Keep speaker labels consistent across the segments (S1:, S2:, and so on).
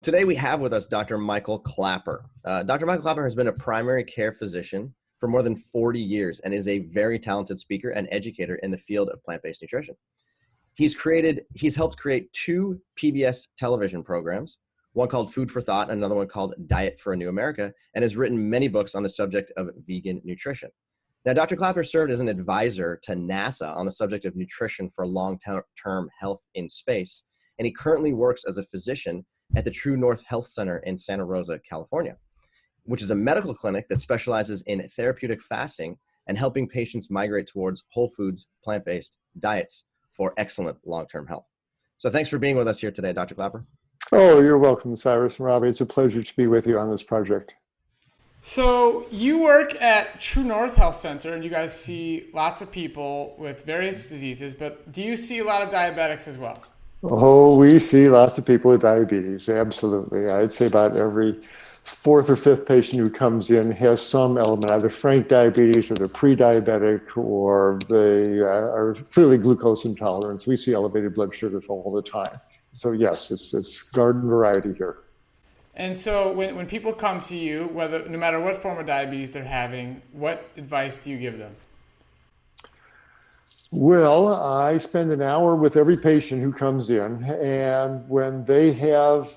S1: Today we have with us Dr. Michael Klaper. Dr. Michael Klaper has been a primary care physician for more than 40 years and is a very talented speaker and educator in the field of plant-based nutrition. He's helped create 2 PBS television programs, one called Food for Thought, and another one called Diet for a New America, and has written many books on the subject of vegan nutrition. Now, Dr. Klaper served as an advisor to NASA on the subject of nutrition for long-term health in space, and he currently works as a physician at the True North Health Center in Santa Rosa, California, which is a medical clinic that specializes in therapeutic fasting and helping patients migrate towards whole foods, plant-based diets for excellent long-term health. So thanks for being with us here today, Dr. Klaper.
S2: Oh, you're welcome, Cyrus and Robbie. It's a pleasure to be with you on this project.
S3: So you work at True North Health Center, and you guys see lots of people with various diseases, but do you see a lot of diabetics as well?
S2: Oh, we see lots of people with diabetes, absolutely. I'd say about every 4th or 5th patient who comes in has some element, either frank diabetes or they're pre-diabetic or they are clearly glucose intolerant. We see elevated blood sugars all the time. So yes, it's garden variety here.
S3: And so when people come to you, no matter what form of diabetes they're having, what advice do you give them?
S2: Well, I spend an hour with every patient who comes in, and when they have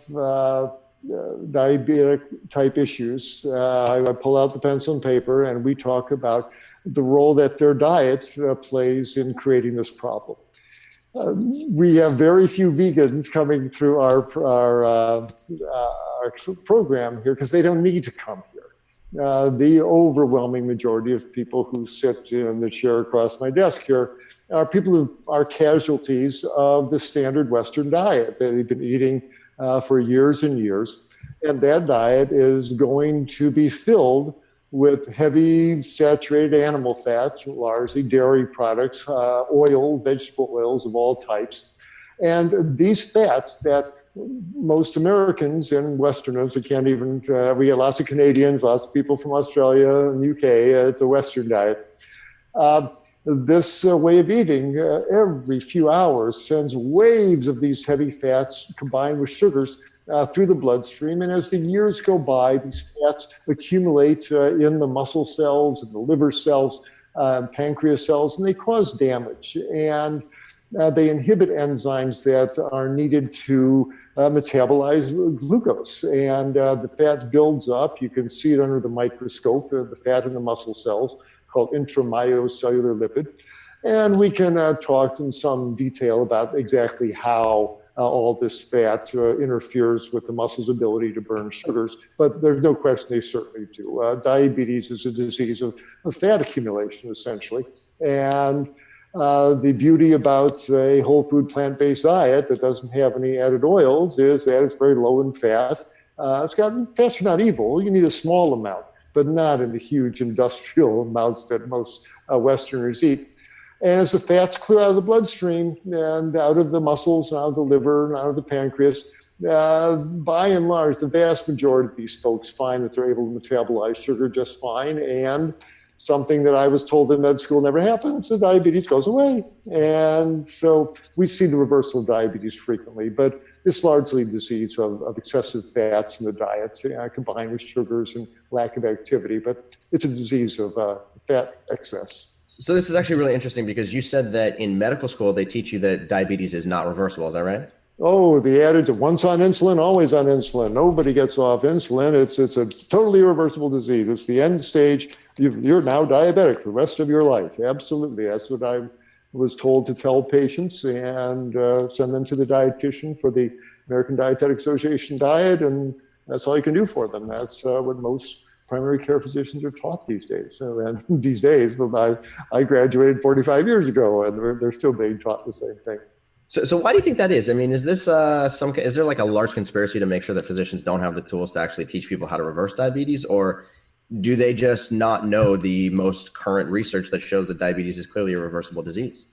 S2: diabetic type issues, I pull out the pencil and paper and we talk about the role that their diet plays in creating this problem. We have very few vegans coming through our program here because they don't need to come here. The overwhelming majority of people who sit in the chair across my desk here are people who are casualties of the standard Western diet that they've been eating for years and years. And that diet is going to be filled with heavy saturated animal fats, largely dairy products, oil, vegetable oils of all types. And these fats that most Americans and Westerners, we get lots of Canadians, lots of people from Australia and UK, it's a Western diet. This way of eating every few hours sends waves of these heavy fats combined with sugars through the bloodstream. And as the years go by, these fats accumulate in the muscle cells and the liver cells, pancreas cells, and they cause damage. And they inhibit enzymes that are needed to metabolize glucose. And the fat builds up. You can see it under the microscope, the fat in the muscle cells, called intramyocellular lipid. And we can talk in some detail about exactly how all this fat interferes with the muscle's ability to burn sugars, but there's no question they certainly do. Diabetes is a disease of fat accumulation, essentially. And the beauty about a whole food plant-based diet that doesn't have any added oils is that it's very low in fat. Fats are not evil. You need a small amount, but not in the huge industrial amounts that most Westerners eat. And as the fats clear out of the bloodstream and out of the muscles, out of the liver, and out of the pancreas, by and large, the vast majority of these folks find that they're able to metabolize sugar just fine. And something that I was told in med school never happens, the diabetes goes away. And so we see the reversal of diabetes frequently, but it's largely a disease of excessive fats in the diet combined with sugars and lack of activity, but it's a disease of fat excess.
S1: So this is actually really interesting because you said that in medical school, they teach you that diabetes is not reversible. Is that right?
S2: Oh, the adage of once on insulin, always on insulin. Nobody gets off insulin. It's a totally irreversible disease. It's the end stage. You're now diabetic for the rest of your life. Absolutely. That's what I was told to tell patients and send them to the dietitian for the American Dietetic Association diet. And that's all you can do for them. That's what most primary care physicians are taught these days. And these days, but I graduated 45 years ago and they're still being taught the same thing.
S1: So why do you think that is? I mean, is this is there like a large conspiracy to make sure that physicians don't have the tools to actually teach people how to reverse diabetes, or do they just not know the most current research that shows that diabetes is clearly a reversible disease?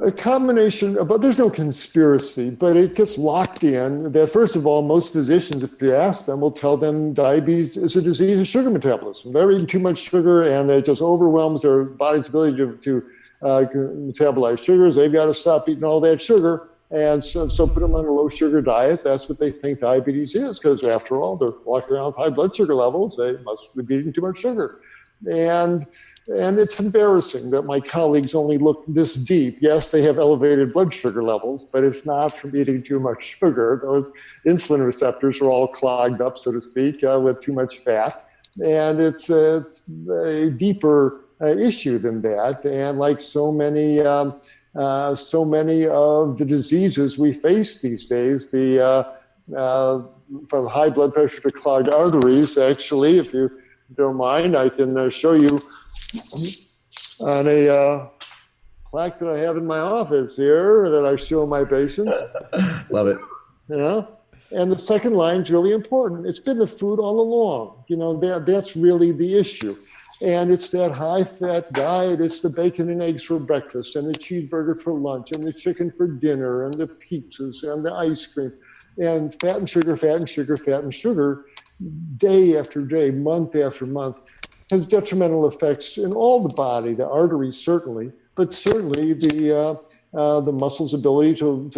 S2: A combination, but there's no conspiracy, but it gets locked in that, first of all, most physicians, if you ask them, will tell them diabetes is a disease of sugar metabolism. They're eating too much sugar and it just overwhelms their body's ability to metabolize sugars. They've got to stop eating all that sugar. And so put them on a low sugar diet. That's what they think diabetes is, because after all, they're walking around with high blood sugar levels. They must be eating too much sugar. And it's embarrassing that my colleagues only look this deep. Yes, they have elevated blood sugar levels, but it's not from eating too much sugar. Those insulin receptors are all clogged up, so to speak, with too much fat. And it's a deeper issue than that. And like so many of the diseases we face these days, from high blood pressure to clogged arteries, actually, if you don't mind, I can show you on a plaque that I have in my office here that I show my patients.
S1: Love it.
S2: And the second line is really important. It's been the food all along. That's really the issue. And it's that high-fat diet. It's the bacon and eggs for breakfast, and the cheeseburger for lunch, and the chicken for dinner, and the pizzas, and the ice cream, and fat and sugar, fat and sugar, fat and sugar, day after day, month after month, has detrimental effects in all the body, the arteries certainly, but certainly the muscle's ability to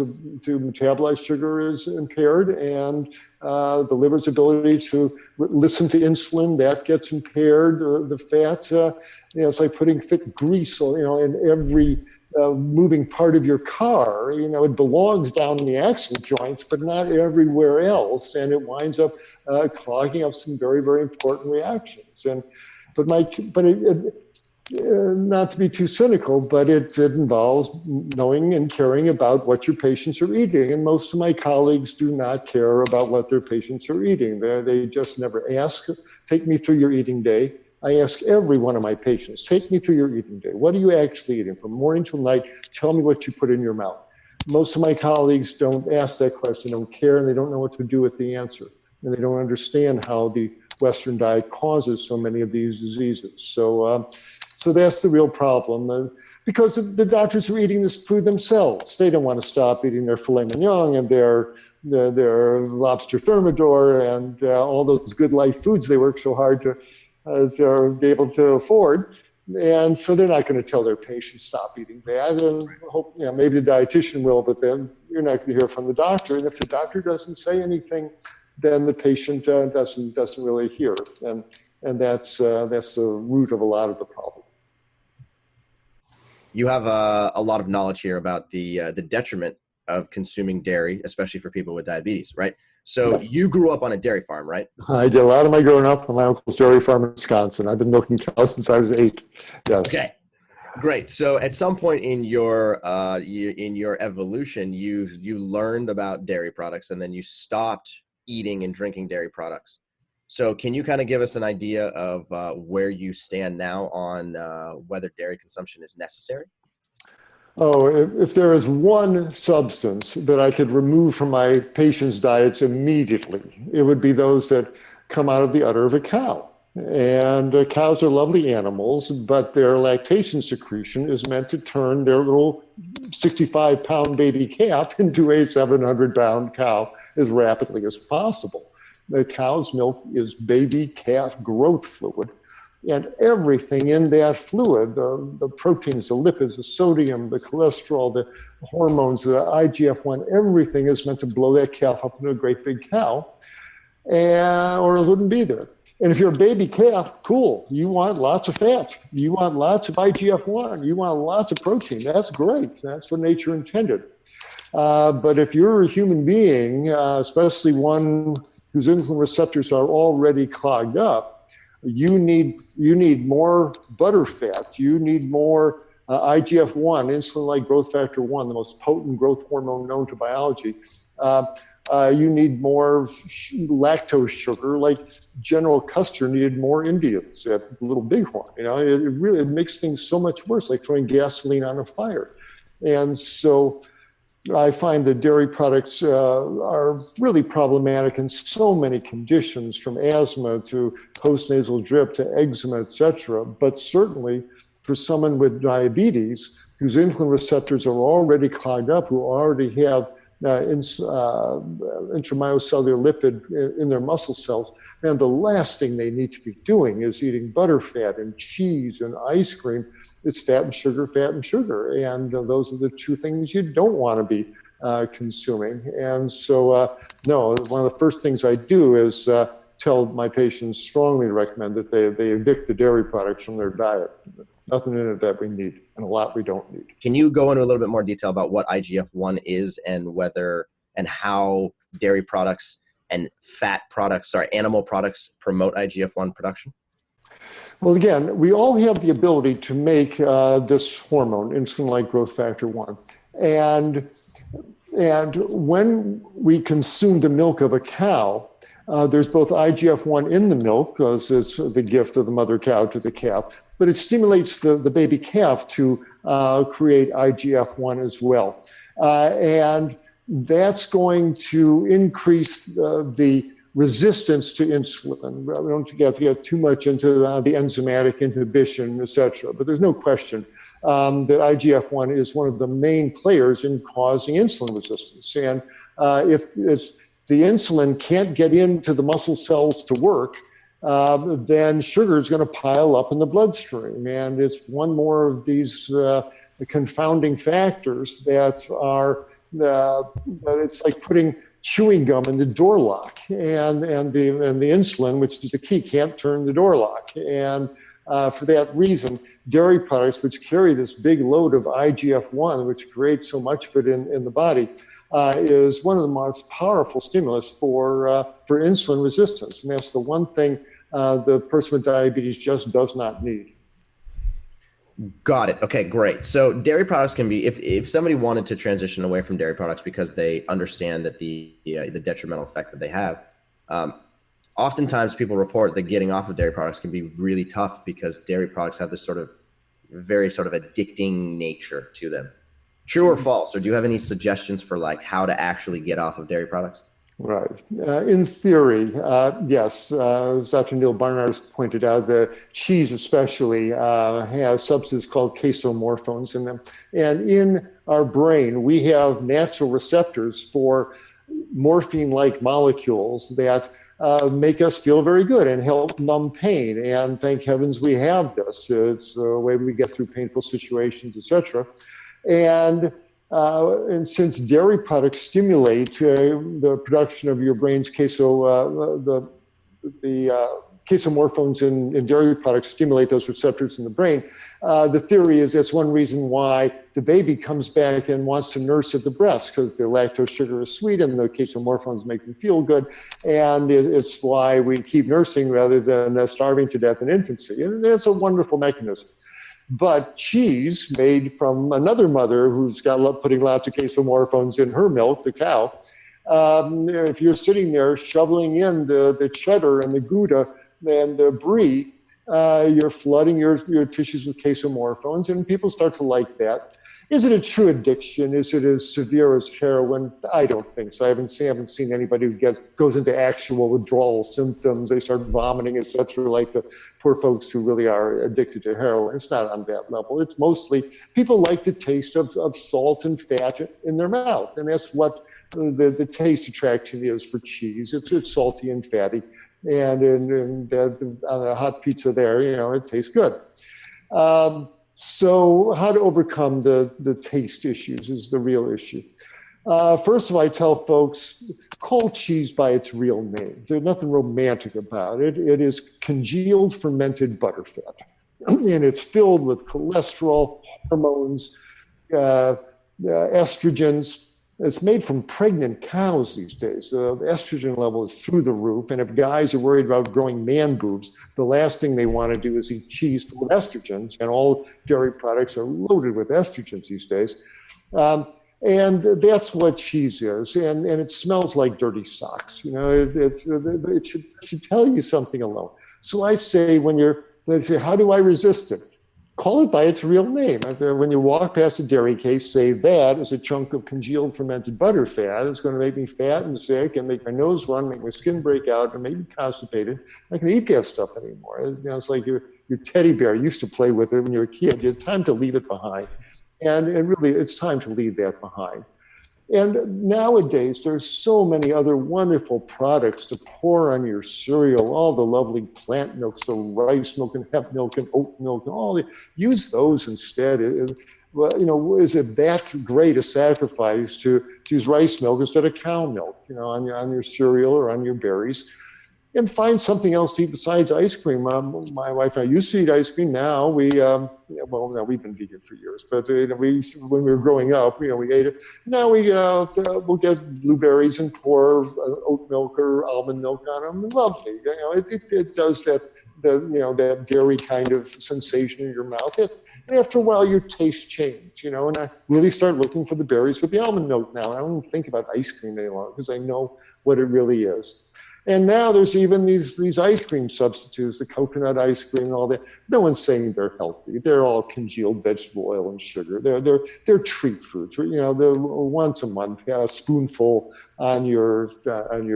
S2: metabolize sugar is impaired, and the liver's ability to listen to insulin, that gets impaired. The fat, it's like putting thick grease, in every moving part of your car. It belongs down in the axle joints, but not everywhere else, and it winds up clogging up some very, very important reactions. Not to be too cynical, but it involves knowing and caring about what your patients are eating. And most of my colleagues do not care about what their patients are eating. They just never ask, take me through your eating day. I ask every one of my patients, take me through your eating day. What are you actually eating from morning till night? Tell me what you put in your mouth. Most of my colleagues don't ask that question, don't care, and they don't know what to do with the answer. And they don't understand how the Western diet causes so many of these diseases. So that's the real problem, because the doctors are eating this food themselves. They don't want to stop eating their filet mignon and their lobster thermidor and all those good life foods they work so hard to be able to afford. And so they're not going to tell their patients stop eating that. And hope, maybe the dietitian will, but then you're not going to hear from the doctor. And if the doctor doesn't say anything, then the patient doesn't really hear. And that's the root of a lot of the problem.
S1: You have a lot of knowledge here about the detriment of consuming dairy, especially for people with diabetes, right? So you grew up on a dairy farm, right?
S2: I did a lot of my growing up on my uncle's dairy farm in Wisconsin. I've been milking cows since I was 8. Yes.
S1: Okay, great. So at some point in your evolution, you learned about dairy products, and then you stopped eating and drinking dairy products. So can you kind of give us an idea of where you stand now on whether dairy consumption is necessary?
S2: Oh, if there is one substance that I could remove from my patients' diets immediately, it would be those that come out of the udder of a cow. And cows are lovely animals, but their lactation secretion is meant to turn their little 65-pound baby calf into a 700-pound cow as rapidly as possible. The cow's milk is baby calf growth fluid, and everything in that fluid, the proteins, the lipids, the sodium, the cholesterol, the hormones, the IGF-1, everything is meant to blow that calf up into a great big cow, or it wouldn't be there. And if you're a baby calf, cool. You want lots of fat. You want lots of IGF-1. You want lots of protein. That's great. That's what nature intended. But if you're a human being, especially one whose insulin receptors are already clogged up, you need more butter fat. You need more IGF-1, insulin-like growth factor 1, the most potent growth hormone known to biology. You need more lactose sugar, like General Custer needed more Indians at Little Bighorn. It really makes things so much worse, like throwing gasoline on a fire. And so I find that dairy products are really problematic in so many conditions, from asthma to postnasal drip to eczema, etc. But certainly for someone with diabetes whose insulin receptors are already clogged up, who already have intramyocellular lipid in their muscle cells, and the last thing they need to be doing is eating butterfat and cheese and ice cream it's fat and sugar, fat and sugar. And those are the two things you don't want to be consuming. And so, no, one of the first things I do is tell my patients strongly to recommend that they evict the dairy products from their diet. Nothing in it that we need, and a lot we don't need.
S1: Can you go into a little bit more detail about what IGF-1 is and whether and how dairy products and animal products promote IGF-1 production?
S2: Well, again, we all have the ability to make this hormone, insulin-like growth factor 1. And when we consume the milk of a cow, there's both IGF-1 in the milk, because it's the gift of the mother cow to the calf, but it stimulates the baby calf to create IGF-1 as well. And that's going to increase the resistance to insulin. We don't have to get too much into the enzymatic inhibition, et cetera, but there's no question that IGF-1 is one of the main players in causing insulin resistance. And if the insulin can't get into the muscle cells to work, then sugar is going to pile up in the bloodstream. And it's one more of these confounding factors that are, it's like putting chewing gum in the door lock, and the insulin, which is the key, can't turn the door lock. And for that reason, dairy products, which carry this big load of IGF-1, which creates so much of it in the body, is one of the most powerful stimulus for insulin resistance. And that's the one thing the person with diabetes just does not need.
S1: Got it. Okay, great. So dairy products can be, if somebody wanted to transition away from dairy products because they understand that the detrimental effect that they have, oftentimes people report that getting off of dairy products can be really tough because dairy products have this very addicting nature to them. True or false? Or do you have any suggestions for like how to actually get off of dairy products?
S2: Right. In theory, yes. As Dr. Neil Barnard has pointed out, the cheese especially has substances called casomorphones in them. And in our brain, we have natural receptors for morphine-like molecules that make us feel very good and help numb pain. And thank heavens we have this. It's the way we get through painful situations, etc. And since dairy products stimulate the production of your brain's casomorphones in dairy products stimulate those receptors in the brain, the theory is that's one reason why the baby comes back and wants to nurse at the breast, because the lactose sugar is sweet and the casomorphones make them feel good. And it's why we keep nursing rather than starving to death in infancy. And that's a wonderful mechanism. But cheese made from another mother who's putting lots of casomorphones in her milk, the cow, if you're sitting there shoveling in the cheddar and the Gouda and the brie, you're flooding your tissues with casomorphones, and people start to like that. Is it a true addiction? Is it as severe as heroin? I don't think so. I haven't seen anybody who goes into actual withdrawal symptoms. They start vomiting, etc., like the poor folks who really are addicted to heroin. It's not on that level. It's mostly people like the taste of salt and fat in their mouth, and that's what the taste attraction is for cheese. It's salty and fatty, and on a hot pizza there, it tastes good. So how to overcome the taste issues is the real issue. First of all, I tell folks, call cheese by its real name. There's nothing romantic about it. It is congealed fermented butterfat, and it's filled with cholesterol, hormones, estrogens. It's made from pregnant cows these days. The estrogen level is through the roof. And if guys are worried about growing man boobs, the last thing they want to do is eat cheese full of estrogens. And all dairy products are loaded with estrogens these days. And that's what cheese is. And it smells like dirty socks. It should tell you something alone. So I say, they say, how do I resist it? Call it by its real name. When you walk past a dairy case, say that is a chunk of congealed fermented butterfat. It's going to make me fat and sick and make my nose run, make my skin break out, and make me constipated. I can eat that stuff anymore. It's like your teddy bear. You used to play with it when you were a kid. It's time to leave it behind. And really, it's time to leave that behind. And nowadays, there's so many other wonderful products to pour on your cereal, all the lovely plant milks, the rice milk and hemp milk and oat milk, and all the, use those instead. Well, is it that great a sacrifice to use rice milk instead of cow milk, on your cereal or on your berries? And find something else to eat besides ice cream. My wife and I used to eat ice cream. Now we've been vegan for years, but when we were growing up, we ate it. Now we'll get blueberries and pour oat milk or almond milk on them. Lovely, it does that dairy kind of sensation in your mouth. And after a while, your taste change, and I really start looking for the berries with the almond milk now. I don't think about ice cream any longer because I know what it really is. And now there's even these ice cream substitutes, the coconut ice cream and all that. No one's saying they're healthy. They're all congealed vegetable oil and sugar. They're treat foods. They're once a month, a spoonful on your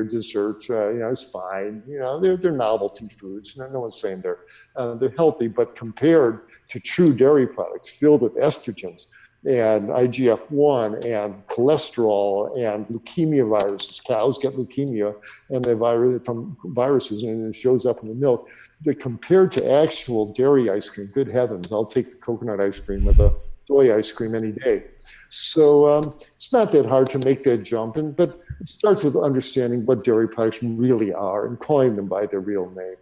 S2: dessert. It's fine. They're novelty foods. No one's saying they're healthy, but compared to true dairy products filled with estrogens and IGF-1 and cholesterol and leukemia viruses. Cows get leukemia and the virus from viruses, and it shows up in the milk. They're compared to actual dairy ice cream. Good heavens, I'll take the coconut ice cream or the soy ice cream any day. So it's not that hard to make that jump, but it starts with understanding what dairy products really are and calling them by their real name.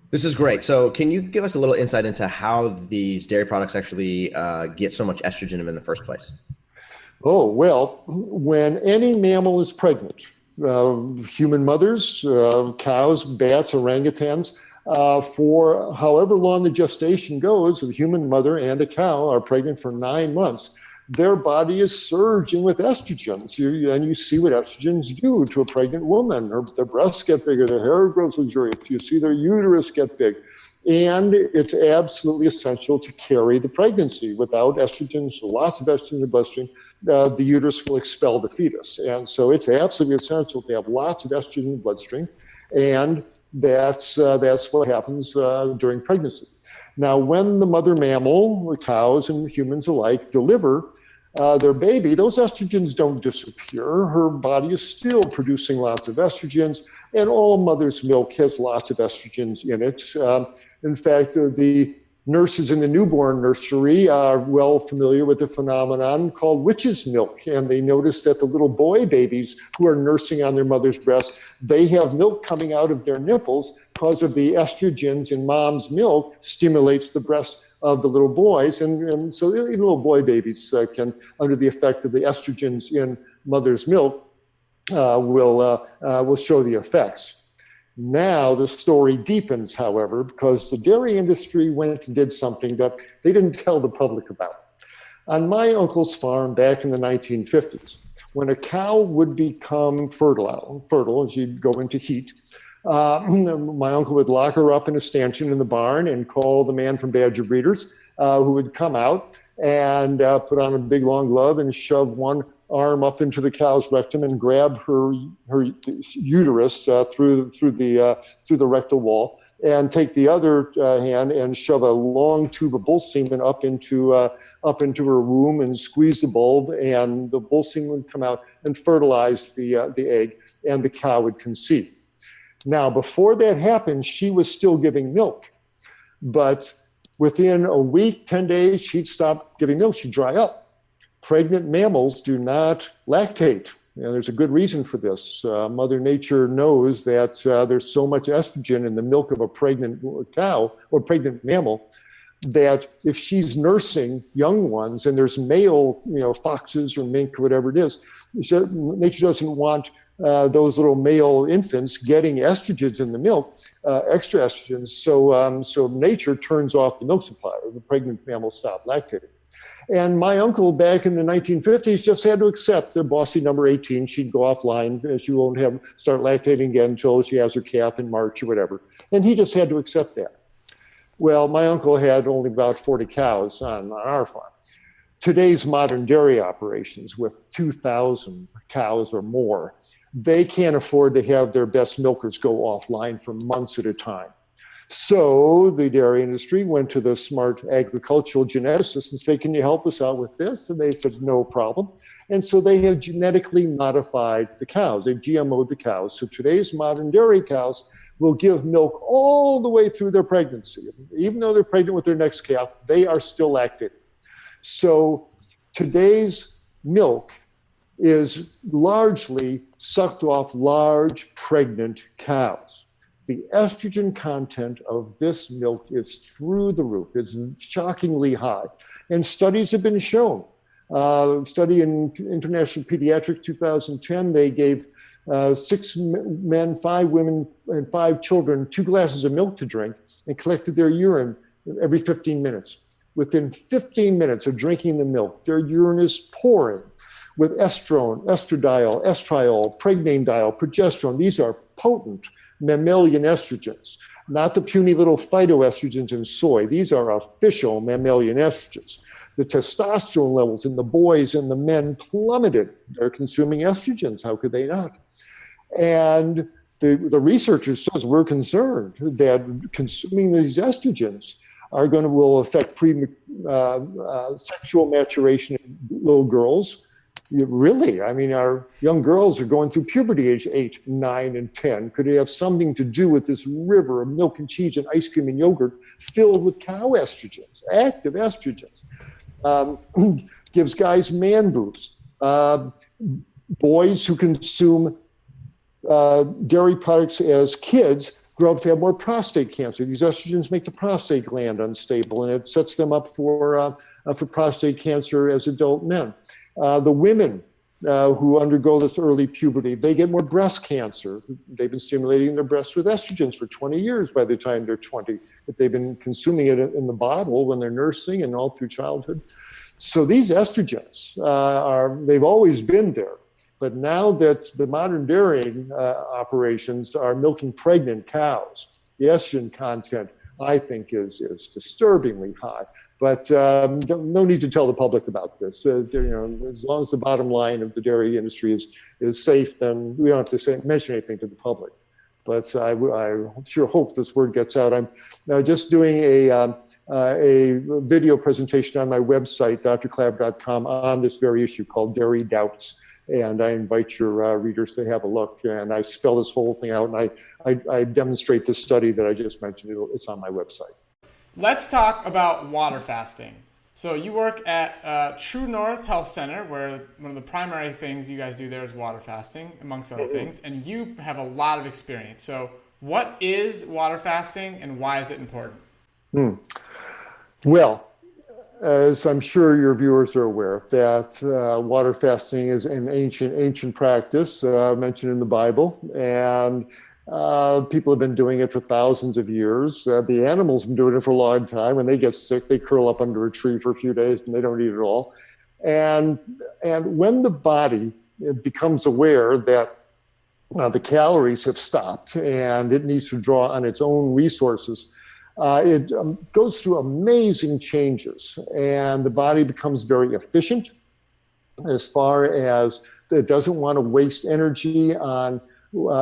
S1: This is great. So can you give us a little insight into how these dairy products actually get so much estrogen in the first place?
S2: Oh, well, when any mammal is pregnant, human mothers, cows, bats, orangutans, for however long the gestation goes, the human mother and a cow are pregnant for 9 months. Their body is surging with estrogens. And you see what estrogens do to a pregnant woman. Their breasts get bigger, their hair grows luxuriant. You see their uterus get big. And it's absolutely essential to carry the pregnancy. Without estrogens, lots of estrogen in the bloodstream, the uterus will expel the fetus. And so it's absolutely essential to have lots of estrogen in the bloodstream. And that's what happens during pregnancy. Now, when the mother mammal, the cows and humans alike, deliver their baby, those estrogens don't disappear. Her body is still producing lots of estrogens, and all mother's milk has lots of estrogens in it. In fact, the nurses in the newborn nursery are well familiar with the phenomenon called witch's milk. And they notice that the little boy babies who are nursing on their mother's breast, they have milk coming out of their nipples because of the estrogens in mom's milk stimulates the breast of the little boys. And so even little boy babies can, under the effect of the estrogens in mother's milk, will show the effects. Now the story deepens, however, because the dairy industry went and did something that they didn't tell the public about. On my uncle's farm back in the 1950s, when a cow would become fertile as she'd go into heat, my uncle would lock her up in a stanchion in the barn and call the man from Badger Breeders, who would come out and put on a big long glove and shove one arm up into the cow's rectum and grab her uterus through the rectal wall, and take the other hand and shove a long tube of bull semen up into her womb and squeeze the bulb, and the bull semen would come out and fertilize the egg, and the cow would conceive. Now, before that happened, she was still giving milk, but within a week, 10 days, she'd stop giving milk. She'd dry up. Pregnant mammals do not lactate. There's a good reason for this. Mother Nature knows that there's so much estrogen in the milk of a pregnant cow or pregnant mammal that if she's nursing young ones and there's male, foxes or mink or whatever it is, nature doesn't want those little male infants getting estrogens in the milk, extra estrogens. So nature turns off the milk supply. The pregnant mammals stop lactating. And my uncle back in the 1950s just had to accept the bossy number 18. She'd go offline. She won't start lactating again until she has her calf in March or whatever. And he just had to accept that. Well, my uncle had only about 40 cows on our farm. Today's modern dairy operations with 2,000 cows or more, they can't afford to have their best milkers go offline for months at a time. So the dairy industry went to the smart agricultural geneticists and said, can you help us out with this? And they said, no problem. And so they have genetically modified the cows. They've GMO'd the cows. So today's modern dairy cows will give milk all the way through their pregnancy. Even though they're pregnant with their next calf, they are still lactating. So today's milk is largely sucked off large pregnant cows. The estrogen content of this milk is through the roof. It's shockingly high. And studies have been shown. Study in International Pediatrics 2010, they gave 6 men, 5 women, and 5 children 2 glasses of milk to drink and collected their urine every 15 minutes. Within 15 minutes of drinking the milk, their urine is pouring with estrone, estradiol, estriol, pregnanediol, progesterone. These are potent mammalian estrogens, not the puny little phytoestrogens in soy. These are official mammalian estrogens. The testosterone levels in the boys and the men plummeted. They're consuming estrogens. How could they not? And the researchers says we're concerned that consuming these estrogens will affect sexual maturation in little girls. Really, I mean, our young girls are going through puberty age 8, 9, and 10. Could it have something to do with this river of milk and cheese and ice cream and yogurt filled with cow estrogens, active estrogens? Gives guys man boobs. Boys who consume dairy products as kids grow up to have more prostate cancer. These estrogens make the prostate gland unstable, and it sets them up for prostate cancer as adult men. The women who undergo this early puberty, they get more breast cancer. They've been stimulating their breasts with estrogens for 20 years by the time they're 20. If they've been consuming it in the bottle when they're nursing and all through childhood. So these estrogens they've always been there. But now that the modern dairying operations are milking pregnant cows, the estrogen content, I think, is disturbingly high. But no need to tell the public about this. As long as the bottom line of the dairy industry is safe, then we don't have to mention anything to the public. But I sure hope this word gets out. I'm now just doing a video presentation on my website, drklaper.com, on this very issue called Dairy Doubts. And I invite your readers to have a look. And I spell this whole thing out, and I demonstrate this study that I just mentioned. It's on my website.
S3: Let's talk about water fasting. So you work at True North Health Center, where one of the primary things you guys do there is water fasting, amongst other things, and you have a lot of experience. So what is water fasting, and why is it important?
S2: Well, as I'm sure your viewers are aware, that water fasting is an ancient practice mentioned in the Bible, and people have been doing it for thousands of years. The animals have been doing it for a long time. When they get sick, they curl up under a tree for a few days and they don't eat at all. And when the body becomes aware that the calories have stopped and it needs to draw on its own resources, it goes through amazing changes, and the body becomes very efficient as far as it doesn't want to waste energy on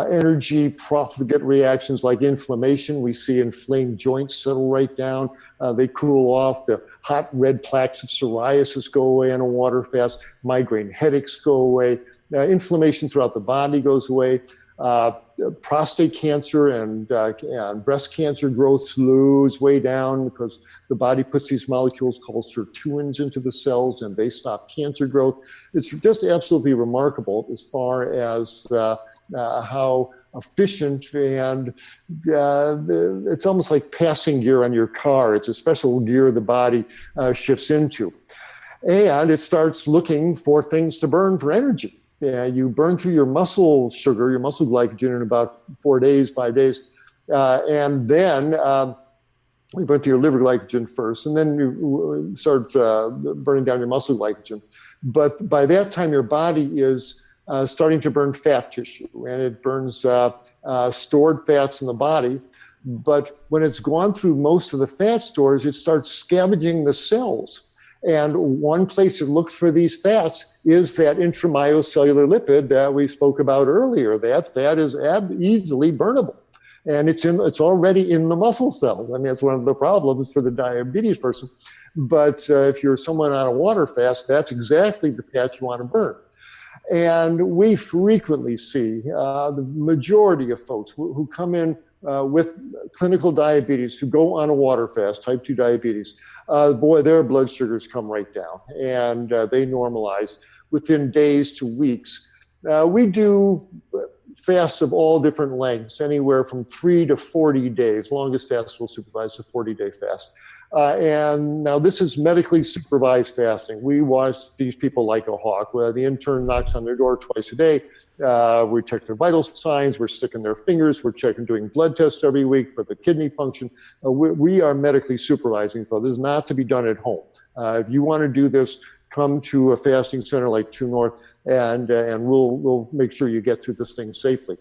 S2: energy profligate reactions like inflammation. We see inflamed joints settle right down. They cool off. The hot red plaques of psoriasis go away on a water fast. Migraine headaches go away. Inflammation throughout the body goes away. Prostate cancer and breast cancer growth slows way down because the body puts these molecules called sirtuins into the cells, and they stop cancer growth. It's just absolutely remarkable as far as how efficient, and it's almost like passing gear on your car. It's a special gear the body shifts into. And it starts looking for things to burn for energy. You burn through your muscle sugar, your muscle glycogen in about 4 days, 5 days. And then you burn through your liver glycogen first, and then you start burning down your muscle glycogen. But by that time, your body is starting to burn fat tissue, and it burns stored fats in the body. But when it's gone through most of the fat stores, it starts scavenging the cells. And one place it looks for these fats is that intramyocellular lipid that we spoke about earlier. That fat is easily burnable. And it's already in the muscle cells. I mean, it's one of the problems for the diabetes person. But if you're someone on a water fast, that's exactly the fat you want to burn. And we frequently see the majority of folks who come in with clinical diabetes, who go on a water fast, type 2 diabetes, boy, their blood sugars come right down, and they normalize within days to weeks. We do fasts of all different lengths, anywhere from 3 to 40 days. Longest fast we'll supervise a 40-day fast. And now this is medically supervised fasting. We watch these people like a hawk, where the intern knocks on their door twice a day. We check their vital signs. We're sticking their fingers. We're doing blood tests every week for the kidney function. We are medically supervising, so this is not to be done at home. If you want to do this, come to a fasting center like True North, and we'll make sure you get through this thing safely.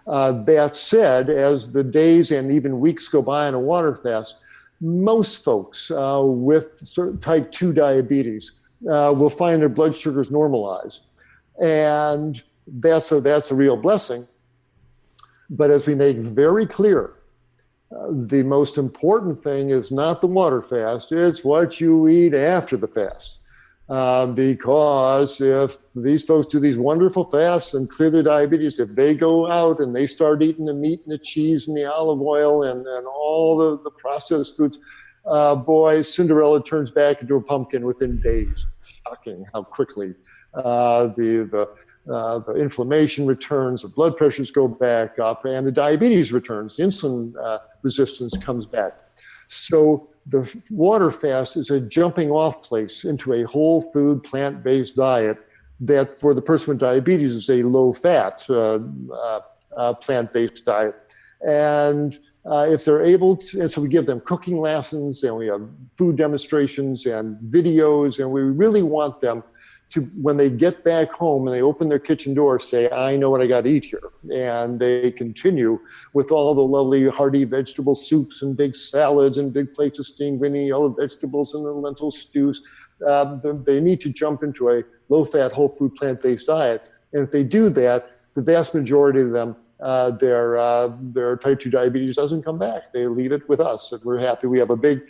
S2: That said, as the days and even weeks go by on a water fast, most folks with type 2 diabetes will find their blood sugars normalize. And that's a real blessing. But as we make very clear, the most important thing is not the water fast, it's what you eat after the fast. Because if these folks do these wonderful fasts and clear their diabetes, if they go out and they start eating the meat and the cheese and the olive oil and all the processed foods, boy, Cinderella turns back into a pumpkin within days. Shocking how quickly the inflammation returns, the blood pressures go back up, and the diabetes returns, the insulin resistance comes back. So the water fast is a jumping off place into a whole food, plant-based diet that for the person with diabetes is a low fat plant-based diet. And if they're able to, and so we give them cooking lessons, and we have food demonstrations and videos, and we really want them to, when they get back home and they open their kitchen door, say, I know what I got to eat here. And they continue with all the lovely hearty vegetable soups and big salads and big plates of steamed green yellow vegetables and the lentil stews. They need to jump into a low-fat, whole food, plant-based diet. And if they do that, the vast majority of them, their type 2 diabetes doesn't come back. They leave it with us, and we're happy. We have a big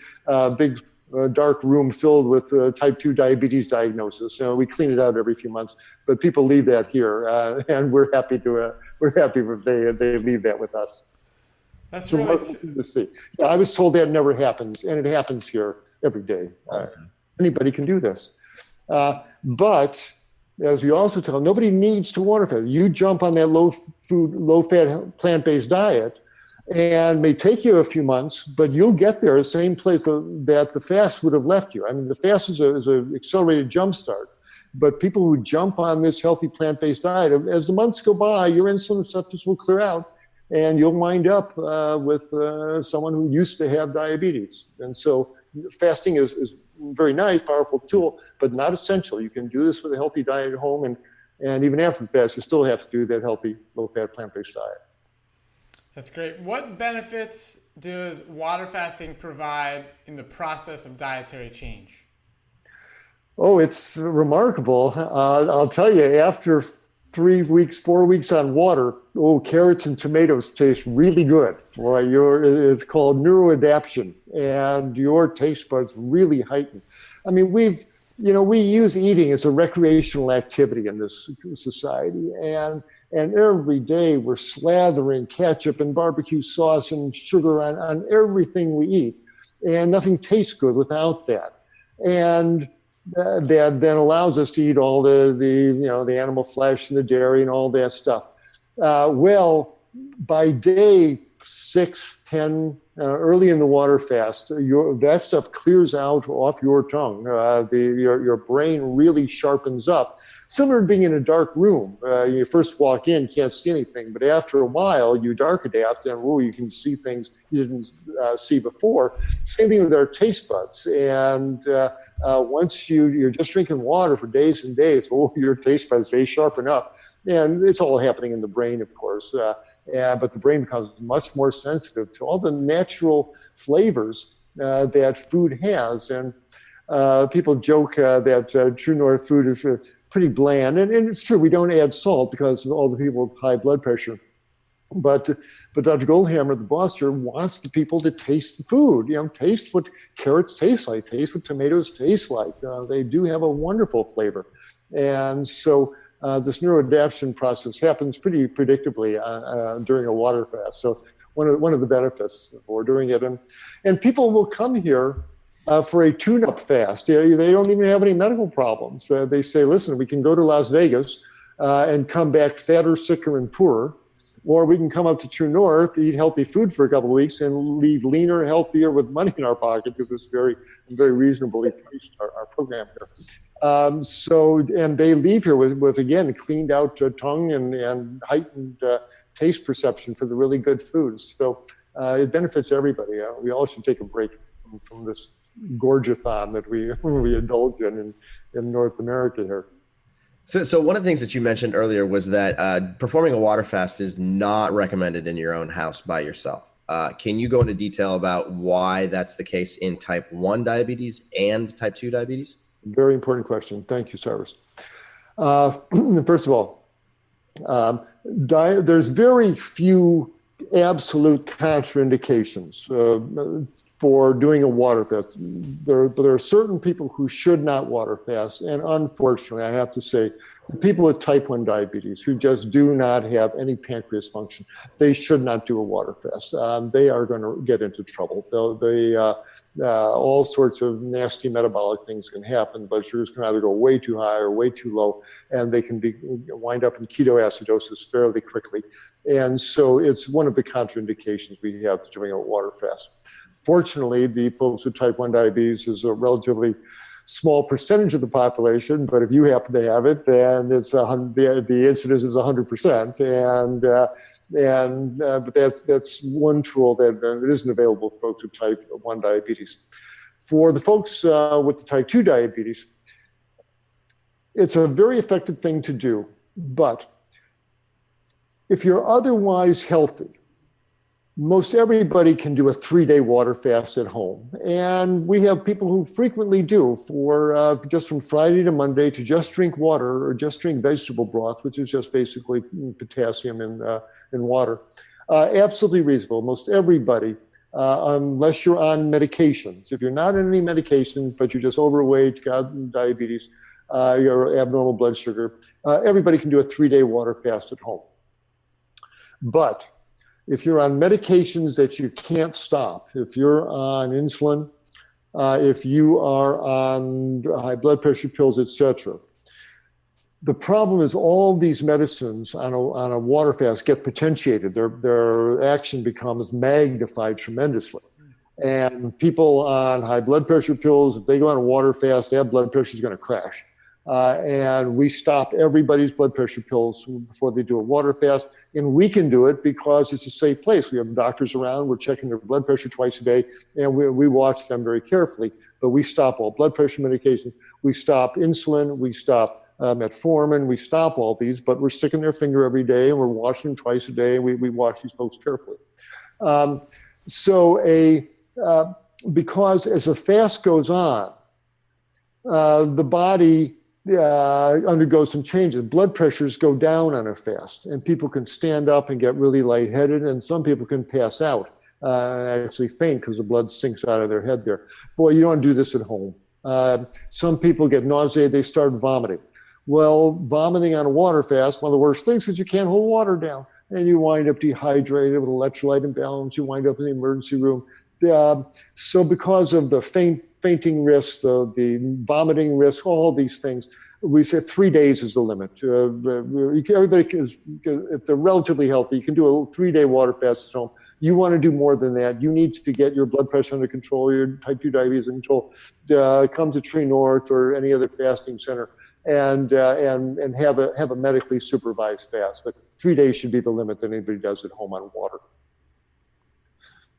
S2: dark room filled with type 2 diabetes diagnosis. We clean it out every few months, but people leave that here, and we're happy if they leave that with us.
S3: That's really
S2: to see. Yeah, I was told that never happens, and it happens here every day. Anybody can do this, but as we also tell, nobody needs to water fast. You jump on that low-fat, plant-based diet, and may take you a few months, but you'll get there the same place that the fast would have left you. I mean, the fast is an accelerated jump start, but people who jump on this healthy plant-based diet, as the months go by, your insulin receptors will clear out, and you'll wind up with someone who used to have diabetes. And so fasting is a very nice, powerful tool, but not essential. You can do this with a healthy diet at home, and even after the fast, you still have to do that healthy, low-fat, plant-based diet.
S3: That's great. What benefits does water fasting provide in the process of dietary change?
S2: Oh, it's remarkable. I'll tell you, after 4 weeks on water, carrots and tomatoes taste really good. Boy, it's called neuroadaptation, and your taste buds really heighten. I mean, we use eating as a recreational activity in this society, and every day we're slathering ketchup and barbecue sauce and sugar on everything we eat, and nothing tastes good without that. And that then allows us to eat all the animal flesh and the dairy and all that stuff. Well, by day 6, 10, early in the water fast, that stuff clears out off your tongue. Your brain really sharpens up. Similar to being in a dark room. You first walk in, can't see anything, but after a while, you dark adapt, and you can see things you didn't see before. Same thing with our taste buds. And once you're just drinking water for days and days, your taste buds, they sharpen up. And it's all happening in the brain, of course. But the brain becomes much more sensitive to all the natural flavors that food has. And people joke that True North food is pretty bland. And it's true, we don't add salt because of all the people with high blood pressure. But Dr. Goldhammer, the boss here, wants the people to taste the food. Taste what carrots taste like, taste what tomatoes taste like. They do have a wonderful flavor. And so this neuroadaptation process happens pretty predictably during a water fast. So one of the benefits for doing it. And people will come here for a tune-up fast. They don't even have any medical problems. They say, listen, we can go to Las Vegas and come back fatter, sicker, and poorer. Or we can come up to True North, eat healthy food for a couple of weeks, and leave leaner, healthier, with money in our pocket, because it's very reasonably priced, our program here. And they leave here with again, cleaned out tongue and heightened taste perception for the really good foods. So it benefits everybody. We all should take a break from this gorgeathon that we indulge in North America here.
S1: So one of the things that you mentioned earlier was that performing a water fast is not recommended in your own house by yourself. Can you go into detail about why that's the case in type 1 diabetes and type 2 diabetes?
S2: Very important question. Thank you, Cyrus. First of all, there's very few absolute contraindications for doing a water fast. There are certain people who should not water fast, and unfortunately, I have to say, the people with type 1 diabetes who just do not have any pancreas function, they should not do a water fast. They are going to get into trouble. All sorts of nasty metabolic things can happen. Blood sugars can either go way too high or way too low, and they can wind up in ketoacidosis fairly quickly. And so it's one of the contraindications we have to doing a water fast. Fortunately, the folks with type 1 diabetes is a relatively small percentage of the population, but if you happen to have it, then it's the incidence is 100%. But that's one tool that isn't available for folks with type 1 diabetes. For the folks with the type 2 diabetes, it's a very effective thing to do, but if you're otherwise healthy, most everybody can do a 3-day water fast at home. And we have people who frequently do for just from Friday to Monday to just drink water or just drink vegetable broth, which is just basically potassium in water. Absolutely reasonable. Most everybody, unless you're on medications. If you're not on any medication, but you're just overweight, got diabetes, your abnormal blood sugar, everybody can do a 3-day water fast at home. But if you're on medications that you can't stop, if you're on insulin, if you are on high blood pressure pills, etc., the problem is all these medicines on a water fast get potentiated. Their action becomes magnified tremendously. And people on high blood pressure pills, if they go on a water fast, their blood pressure is going to crash. And we stop everybody's blood pressure pills before they do a water fast. And we can do it because it's a safe place. We have doctors around. We're checking their blood pressure twice a day, and we watch them very carefully. But we stop all blood pressure medications. We stop insulin. We stop metformin. We stop all these, but we're sticking their finger every day, and we're washing them twice a day. And we watch these folks carefully. Because as a fast goes on, the body undergoes some changes. Blood pressures go down on a fast, and people can stand up and get really lightheaded, and some people can pass out, actually faint because the blood sinks out of their head there. Boy, you don't do this at home. Some people get nauseated, they start vomiting. Well, vomiting on a water fast, one of the worst things is you can't hold water down, and you wind up dehydrated with electrolyte imbalance, you wind up in the emergency room. So because of the fainting risk, the vomiting risk, all these things, we said 3 days is the limit. Everybody if they're relatively healthy, you can do a 3-day water fast at home. You want to do more than that. You need to get your blood pressure under control, your type 2 diabetes under control. Come to True North or any other fasting center and have a medically supervised fast. But 3 days should be the limit that anybody does at home on water.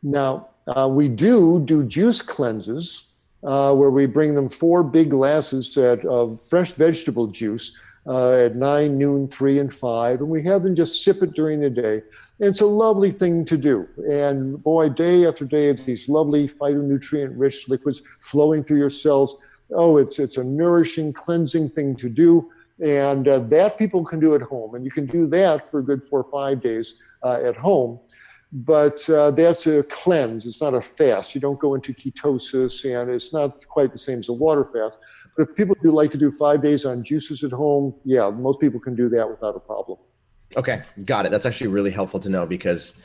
S2: Now, we do juice cleanses where we bring them 4 big glasses of fresh vegetable juice at 9, noon, 3, and 5, and we have them just sip it during the day. And it's a lovely thing to do. And boy, day after day of these lovely phytonutrient-rich liquids flowing through your cells. Oh, it's a nourishing, cleansing thing to do. And that people can do at home. And you can do that for a good 4 or 5 days at home. But that's a cleanse. It's not a fast. You don't go into ketosis, and it's not quite the same as a water fast. But if people do like to do 5 days on juices at home, yeah, most people can do that without a problem.
S1: Okay, got it. That's actually really helpful to know because,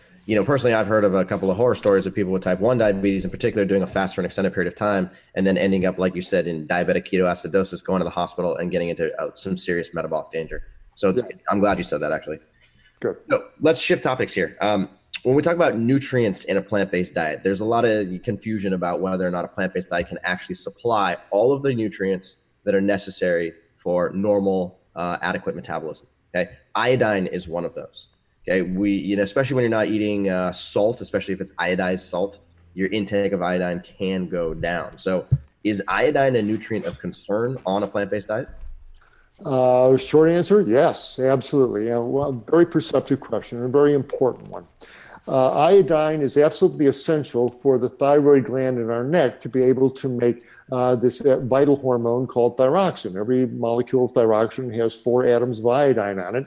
S1: personally, I've heard of a couple of horror stories of people with type 1 diabetes in particular doing a fast for an extended period of time and then ending up, like you said, in diabetic ketoacidosis, going to the hospital and getting into some serious metabolic danger. So I'm glad you said that, actually.
S2: Good.
S1: So let's shift topics here. When we talk about nutrients in a plant-based diet, there's a lot of confusion about whether or not a plant-based diet can actually supply all of the nutrients that are necessary for normal, adequate metabolism. Okay, iodine is one of those. Okay, especially when you're not eating salt, especially if it's iodized salt, your intake of iodine can go down. So, is iodine a nutrient of concern on a plant-based diet?
S2: Short answer, yes, absolutely. Well, very perceptive question and a very important one. Iodine is absolutely essential for the thyroid gland in our neck to be able to make this vital hormone called thyroxine. Every molecule of thyroxine has 4 atoms of iodine on it,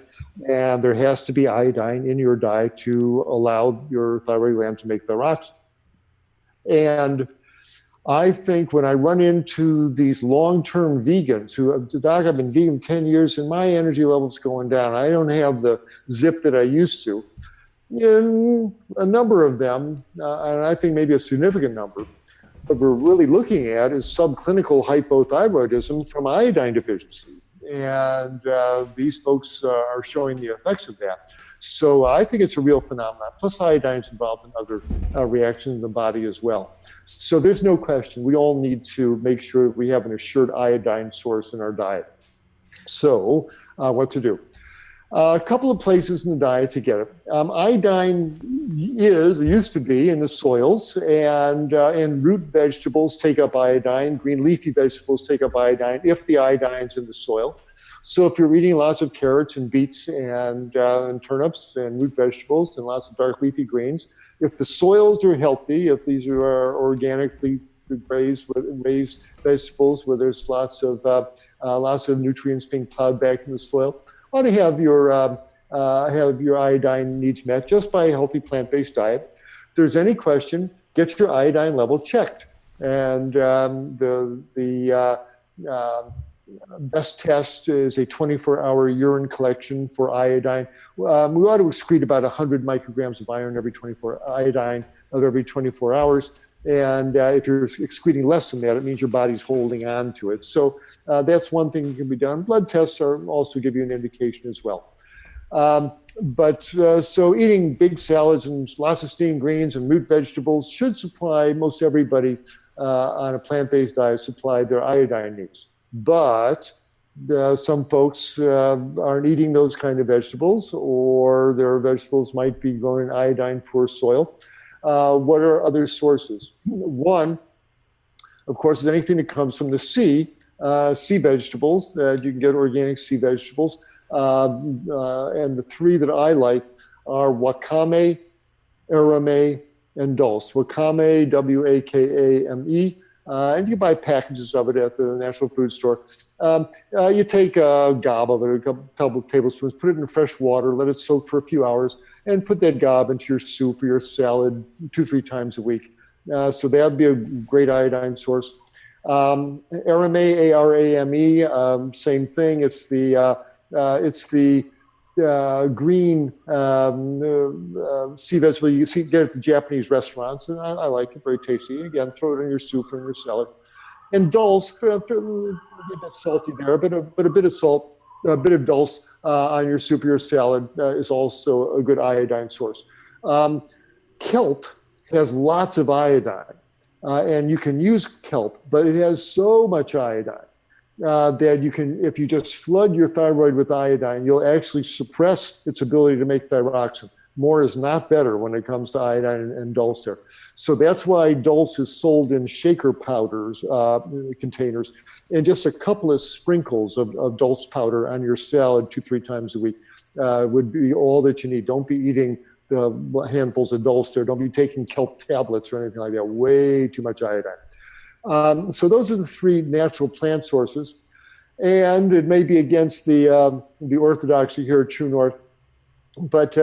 S2: and there has to be iodine in your diet to allow your thyroid gland to make thyroxine. And I think when I run into these long-term vegans who, Doc, I've been vegan 10 years and my energy level's going down. I don't have the zip that I used to. In a number of them, and I think maybe a significant number, what we're really looking at is subclinical hypothyroidism from iodine deficiency. And these folks are showing the effects of that. So I think it's a real phenomenon. Plus iodine is involved in other reactions in the body as well. So there's no question. We all need to make sure that we have an assured iodine source in our diet. So what to do? A couple of places in the diet to get it. Iodine used to be in the soils, and root vegetables take up iodine. Green leafy vegetables take up iodine if the iodine's in the soil. So if you're eating lots of carrots and beets and turnips and root vegetables and lots of dark leafy greens, if the soils are healthy, if these are organically raised vegetables where there's lots of nutrients being plowed back in the soil, ought to have your iodine needs met just by a healthy plant-based diet. If there's any question, get your iodine level checked. And the best test is a 24-hour urine collection for iodine. We ought to excrete about 100 micrograms of iodine every 24 hours. And if you're excreting less than that, it means your body's holding on to it. So that's one thing that can be done. Blood tests also give you an indication as well. So eating big salads and lots of steamed greens and root vegetables should supply most everybody on a plant-based diet supply their iodine needs. But some folks aren't eating those kind of vegetables, or their vegetables might be grown in iodine-poor soil. What are other sources? One, of course, is anything that comes from the sea vegetables. You can get organic sea vegetables. And the 3 that I like are wakame, arame, and dulse. Wakame, W-A-K-A-M-E. And you buy packages of it at the natural food store. You take a gob of it, a couple of tablespoons, put it in fresh water, let it soak for a few hours, and put that gob into your soup or your salad 2-3 times a week. So that would be a great iodine source. Arame, A-R-A-M-E, same thing. It's the green sea vegetable you get at the Japanese restaurants, and I like it, very tasty. Again, throw it in your soup or in your salad. And dulse, a bit salty there, but a bit of salt, a bit of dulse on your soup or your salad is also a good iodine source. Kelp has lots of iodine, and you can use kelp, but it has so much iodine that you can, if you just flood your thyroid with iodine, you'll actually suppress its ability to make thyroxine. More is not better when it comes to iodine and dulse there. So that's why dulse is sold in shaker powders, containers, and just a couple of sprinkles of dulse powder on your salad 2-3 times a week would be all that you need. Don't be eating handfuls of dulse there. Don't be taking kelp tablets or anything like that. Way too much iodine. So those are the 3 natural plant sources. And it may be against the orthodoxy here at True North, but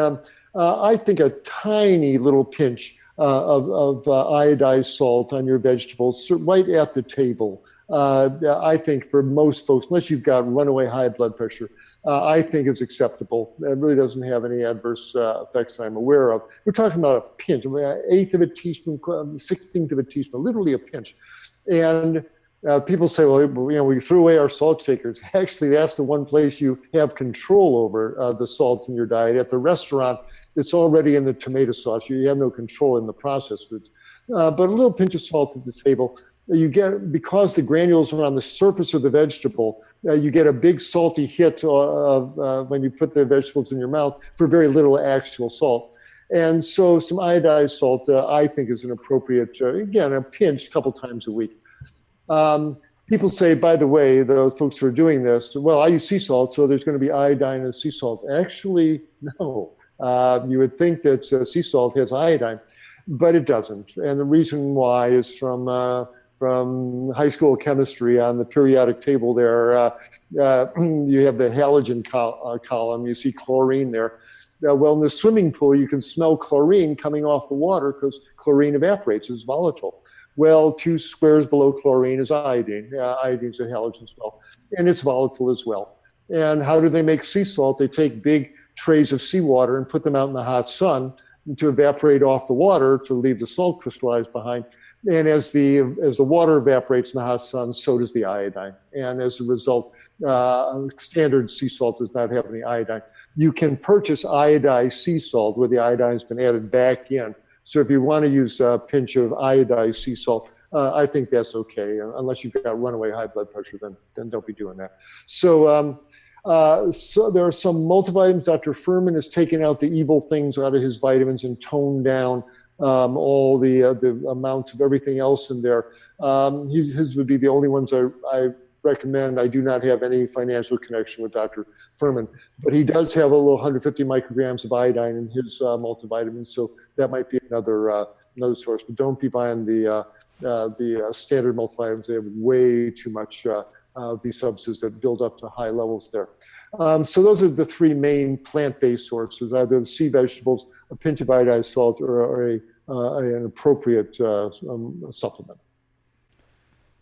S2: I think a tiny little pinch of iodized salt on your vegetables right at the table, I think for most folks, unless you've got runaway high blood pressure, I think is acceptable. It really doesn't have any adverse effects I'm aware of. We're talking about a pinch, an eighth of a teaspoon, 16th of a teaspoon, literally a pinch. And people say, well, we threw away our salt shakers. Actually, that's the one place you have control over the salt in your diet. At the restaurant, it's already in the tomato sauce. You have no control in the processed foods. But a little pinch of salt at the table, you get, because the granules are on the surface of the vegetable, you get a big salty hit when you put the vegetables in your mouth for very little actual salt. And so some iodized salt, I think, is an appropriate, again, a pinch a couple times a week. People say, by the way, those folks who are doing this, well, I use sea salt, so there's going to be iodine in sea salt. Actually, no. You would think that sea salt has iodine, but it doesn't. And the reason why is from high school chemistry. On the periodic table there, you have the halogen column. You see chlorine there. Well, in the swimming pool, you can smell chlorine coming off the water because chlorine evaporates. It's volatile. Well, 2 squares below chlorine is iodine. Iodine is a halogen as well, and it's volatile as well. And how do they make sea salt? They take big trays of seawater and put them out in the hot sun to evaporate off the water to leave the salt crystallized behind. And as the water evaporates in the hot sun, so does the iodine. And as a result, standard sea salt does not have any iodine. You can purchase iodized sea salt where the iodine has been added back in. So if you want to use a pinch of iodized sea salt, I think that's okay. Unless you've got runaway high blood pressure, then don't be doing that. So there are some multivitamins. Dr. Furman has taken out the evil things out of his vitamins and toned down all the amounts of everything else in there. His would be the only ones I recommend. I do not have any financial connection with Dr. Furman, but he does have a little 150 micrograms of iodine in his multivitamins, so that might be another source. But don't be buying the standard multivitamins. They have way too much of these substances that build up to high levels there. So those are the 3 main plant-based sources: either the sea vegetables, a pinch of iodized salt, or an appropriate supplement.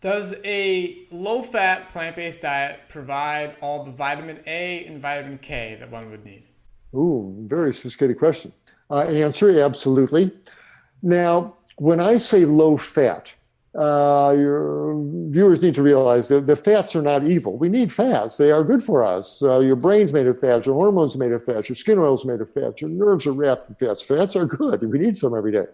S3: Does a low-fat plant-based diet provide all the vitamin A and vitamin K that one would need?
S2: Ooh, very sophisticated question. Answer, absolutely. Now, when I say low-fat, your viewers need to realize that the fats are not evil. We need fats. They are good for us. Your brain's made of fats. Your hormones are made of fats. Your skin oil's made of fats. Your nerves are wrapped in fats. Fats are good. We need some every day.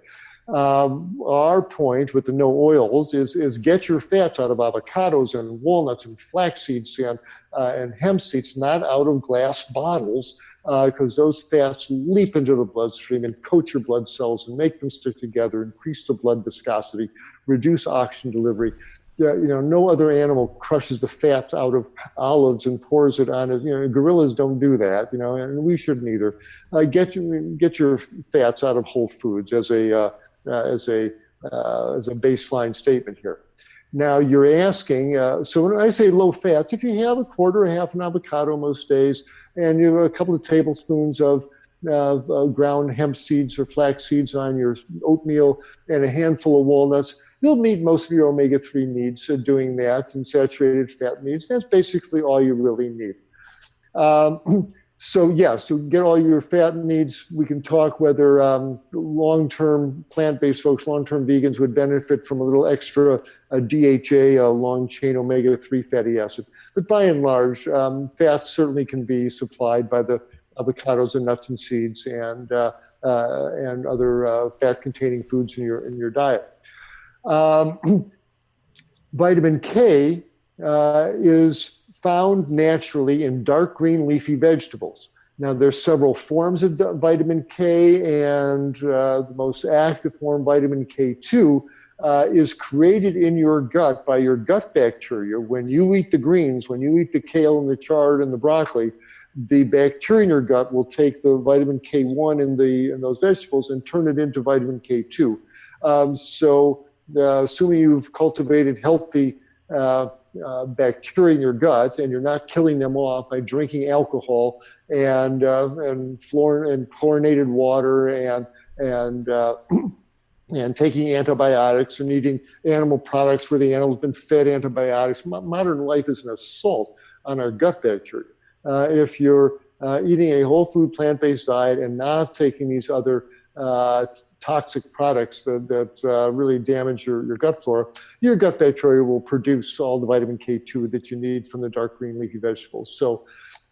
S2: Our point with the no oils is get your fats out of avocados and walnuts and flax seeds and hemp seeds, not out of glass bottles, because those fats leap into the bloodstream and coat your blood cells and make them stick together, increase the blood viscosity, reduce oxygen delivery. No other animal crushes the fats out of olives and pours it on it. Gorillas don't do that, and we shouldn't either. Get your fats out of whole foods as a baseline statement here. Now you're asking, so when I say low fats, if you have a quarter or half an avocado most days, and you have a couple of tablespoons of ground hemp seeds or flax seeds on your oatmeal and a handful of walnuts, you'll meet most of your omega-3 needs doing that, and saturated fat needs. That's basically all you really need. So yes, to get all your fat needs, we can talk whether long-term plant-based folks, long-term vegans would benefit from a little extra DHA, a long-chain omega-3 fatty acid. But by and large, fats certainly can be supplied by the avocados and nuts and seeds and other fat-containing foods in your diet. Vitamin K is found naturally in dark green leafy vegetables. Now, there's several forms of vitamin K, and the most active form, vitamin K2, is created in your gut by your gut bacteria. When you eat the greens, when you eat the kale and the chard and the broccoli, the bacteria in your gut will take the vitamin K1 in those vegetables and turn it into vitamin K2. So assuming you've cultivated healthy bacteria in your gut, and you're not killing them off by drinking alcohol and chlorinated water and taking antibiotics and eating animal products where the animal's been fed antibiotics. Modern life is an assault on our gut bacteria. If you're eating a whole food plant-based diet and not taking these other toxic products that really damage your gut flora, your gut bacteria will produce all the vitamin K2 that you need from the dark green leafy vegetables. So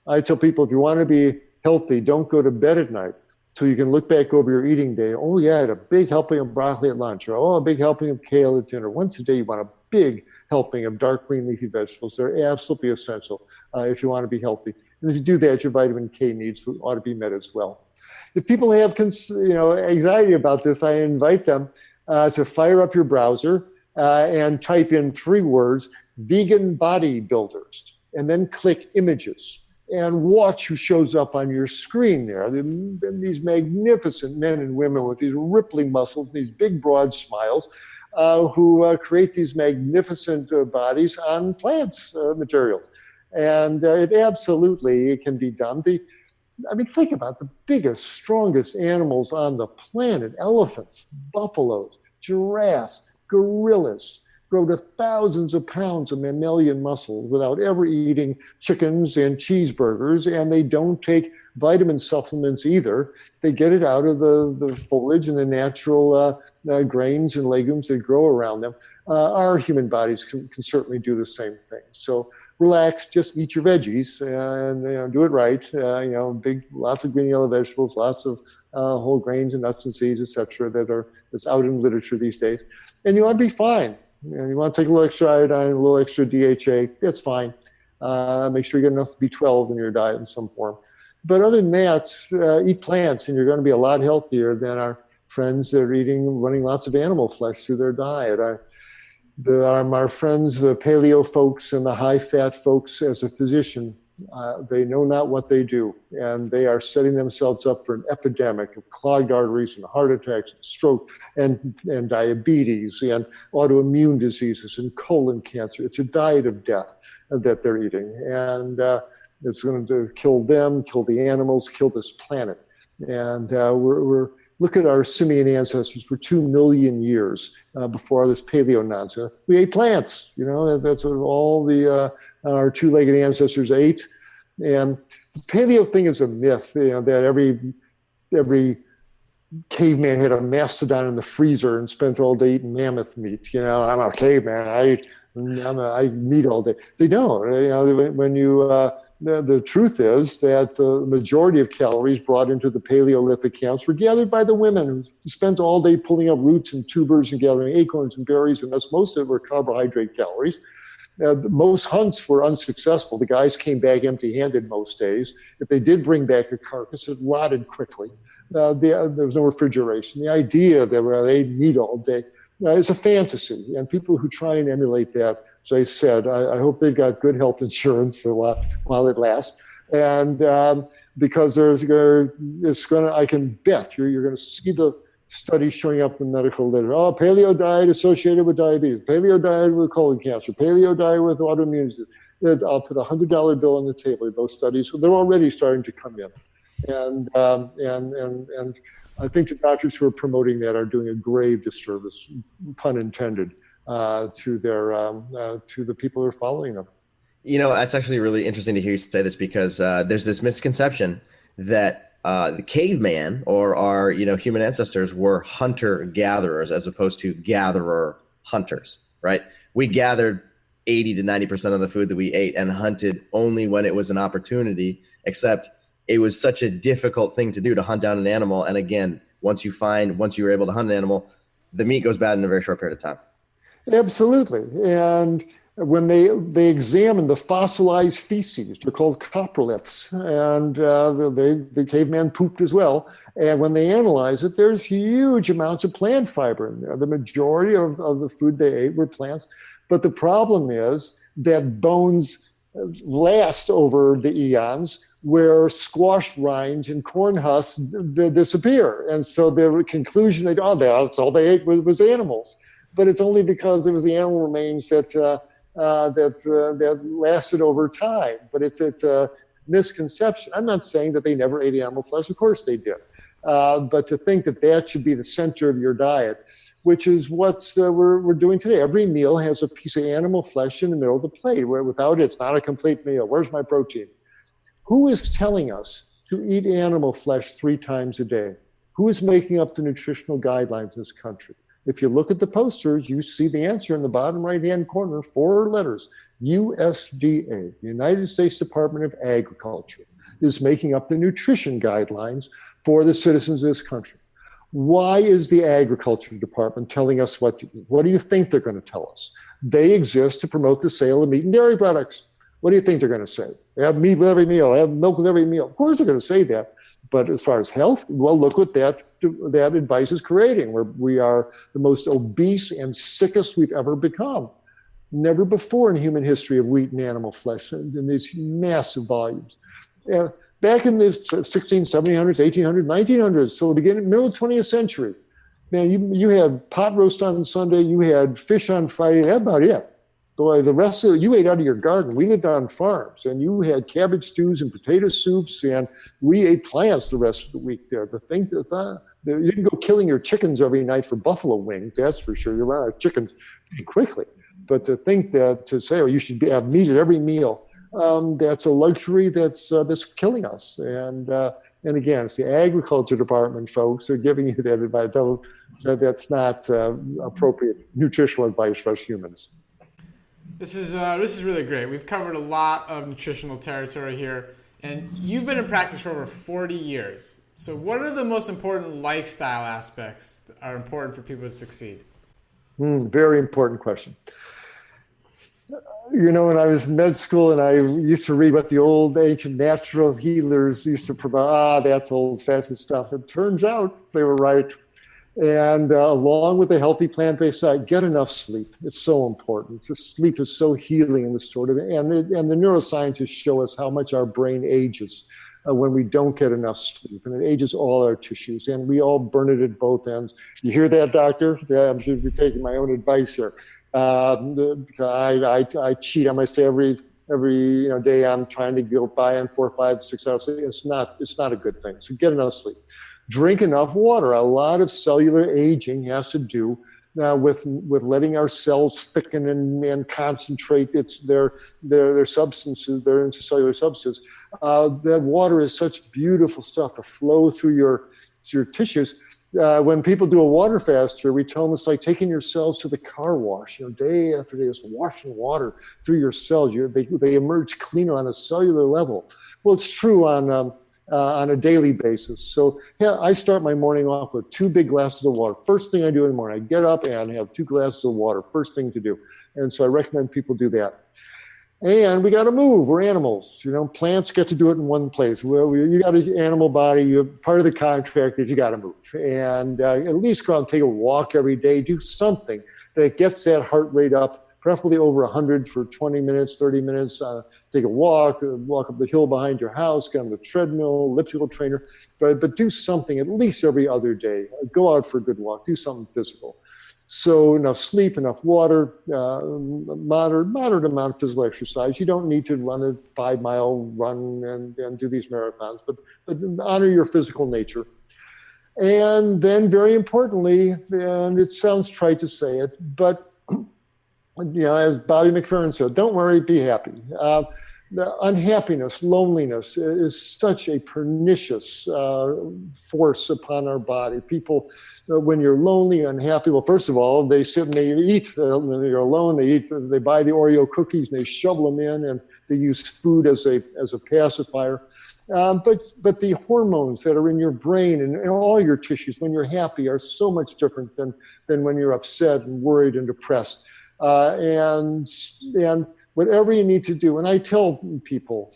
S2: I tell people, if you want to be healthy, don't go to bed at night so you can look back over your eating day. Oh yeah, I had a big helping of broccoli at lunch, or a big helping of kale at dinner. Once a day, you want a big helping of dark green leafy vegetables. They're absolutely essential if you want to be healthy. And if you do that, your vitamin K needs ought to be met as well. If people have anxiety about this, I invite them to fire up your browser and type in 3 words, vegan bodybuilders, and then click images. And watch who shows up on your screen there. These magnificent men and women with these rippling muscles, these big, broad smiles, who create these magnificent bodies on plants materials. And it absolutely can be done. Think about the biggest, strongest animals on the planet: elephants, buffaloes, giraffes, gorillas, grow to thousands of pounds of mammalian muscle without ever eating chickens and cheeseburgers, and they don't take vitamin supplements either. They get it out of the foliage and the natural grains and legumes that grow around them. Our human bodies can certainly do the same thing. So relax, just eat your veggies and do it right. Lots of green and yellow vegetables, lots of whole grains and nuts and seeds, etc. that's out in literature these days, and you ought to be fine. And you want to take a little extra iodine, a little extra DHA, that's fine. Make sure you get enough B12 in your diet in some form. But other than that, eat plants, and you're going to be a lot healthier than our friends that are running lots of animal flesh through their diet. Our friends, the paleo folks and the high-fat folks, as a physician, they know not what they do, and they are setting themselves up for an epidemic of clogged arteries and heart attacks, and stroke, and diabetes, and autoimmune diseases, and colon cancer. It's a diet of death that they're eating, and it's going to kill them, kill the animals, kill this planet. And look at our simian ancestors for 2 million years before this paleo nonsense. We ate plants. That's what all our 2-legged ancestors ate. And the paleo thing is a myth, that every caveman had a mastodon in the freezer and spent all day eating mammoth meat. I'm a caveman. I eat meat all day. They don't. The truth is that the majority of calories brought into the Paleolithic camps were gathered by the women who spent all day pulling up roots and tubers and gathering acorns and berries, and thus most of it were carbohydrate calories. Most hunts were unsuccessful. The guys came back empty-handed most days. If they did bring back a carcass, it rotted quickly. There was no refrigeration. The idea that they ate meat all day is a fantasy, and people who try and emulate that, as I said, I hope they've got good health insurance while it lasts. And because I can bet you're going to see the studies showing up in medical literature. Oh, paleo diet associated with diabetes, paleo diet with colon cancer, paleo diet with autoimmune disease. I'll put a $100 bill on the table of those studies. So they're already starting to come in. And I think the doctors who are promoting that are doing a grave disservice, pun intended, to the people who are following them.
S1: It's actually really interesting to hear you say this, because there's this misconception that the caveman or our human ancestors were hunter-gatherers as opposed to gatherer-hunters, right? We gathered 80 to 90% of the food that we ate and hunted only when it was an opportunity, except it was such a difficult thing to do, to hunt down an animal. And again, once you were able to hunt an animal, the meat goes bad in a very short period of time.
S2: Absolutely. And when they examined the fossilized feces, they're called coproliths, and the caveman pooped as well. And when they analyze it, there's huge amounts of plant fiber in there. The majority of the food they ate were plants. But the problem is that bones last over the eons, where squash rinds and corn husks disappear. And so the conclusion that's all they ate was animals. But it's only because it was the animal remains that that lasted over time. But it's a misconception. I'm not saying that they never ate animal flesh. Of course they did. But to think that that should be the center of your diet, which is what we're doing today. Every meal has a piece of animal flesh in the middle of the plate. Without it, it's not a complete meal. Where's my protein? Who is telling us to eat animal flesh 3 times a day? Who is making up the nutritional guidelines in this country? If you look at the posters, you see the answer in the bottom right-hand corner, 4 letters. USDA, the United States Department of Agriculture, is making up the nutrition guidelines for the citizens of this country. Why is the Agriculture Department telling us what to eat? What do you think they're going to tell us? They exist to promote the sale of meat and dairy products. What do you think they're going to say? Have meat with every meal, have milk with every meal. Of course they're going to say that. But as far as health, well, look what that advice is creating, where we are the most obese and sickest we've ever become. Never before in human history have we eaten animal flesh in these massive volumes. Back in the 1600s, 1700s, 1800s, 1900s, so the middle of the 20th century, man, you had pot roast on Sunday, you had fish on Friday, that's about it. Boy, the rest of it, you ate out of your garden. We lived on farms, and you had cabbage stews and potato soups, and we ate plants the rest of the week there. The thing that you didn't go killing your chickens every night for buffalo wings, that's for sure. You run out of chickens pretty quickly. But to think that, to say, oh, you should have meat at every meal, that's a luxury that's killing us. And again, it's the Agriculture Department folks who are giving you that advice. That's not appropriate nutritional advice for us humans.
S3: This is really great. We've covered a lot of nutritional territory here, and you've been in practice for over 40 years. So what are the most important lifestyle aspects that are important for people to succeed?
S2: Very important question. You know, when I was in med school and I used to read what the old ancient natural healers used to provide, that's old-fashioned stuff. It turns out they were right. And along with a healthy plant-based diet, get enough sleep. It's so important. Sleep is so healing and restorative. And the neuroscientists show us how much our brain ages when we don't get enough sleep. And it ages all our tissues. And we all burn it at both ends. You hear that, doctor? Yeah, I should be taking my own advice here. I cheat on myself every day. I'm trying to go by on 4, 5, 6 hours sleep. It's not a good thing. So get enough sleep. Drink enough water. A lot of cellular aging has to do with letting our cells thicken and concentrate. It's their substances, their intracellular substances. That water is such beautiful stuff to flow through your tissues. When people do a water fast here, we tell them it's like taking your cells to the car wash. Day after day, it's washing water through your cells. They emerge cleaner on a cellular level. Well, it's true on a daily basis. So I start my morning off with 2 big glasses of water. First thing I do in the morning, I get up and have 2 glasses of water. First thing to do. And so I recommend people do that. And we got to move. We're animals. Plants get to do it in one place. Well, you got an animal body. You're part of the contract is you got to move. And at least go out and take a walk every day. Do something that gets that heart rate up, preferably over 100 for 20 minutes, 30 minutes. Take a walk up the hill behind your house, get on the treadmill, elliptical trainer. But do something at least every other day. Go out for a good walk. Do something physical. So enough sleep, enough water, moderate amount of physical exercise. You don't need to run a 5-mile run and do these marathons, but honor your physical nature. And then very importantly, and it sounds trite to say it, but as Bobby McFerrin said, don't worry, be happy. The unhappiness, loneliness is such a pernicious force upon our body. People, when you're lonely, unhappy, well, first of all, they sit and they eat. When they're alone, they buy the Oreo cookies and they shovel them in, and they use food as a pacifier. But the hormones that are in your brain and all your tissues when you're happy are so much different than when you're upset and worried and depressed. And whatever you need to do, and I tell people,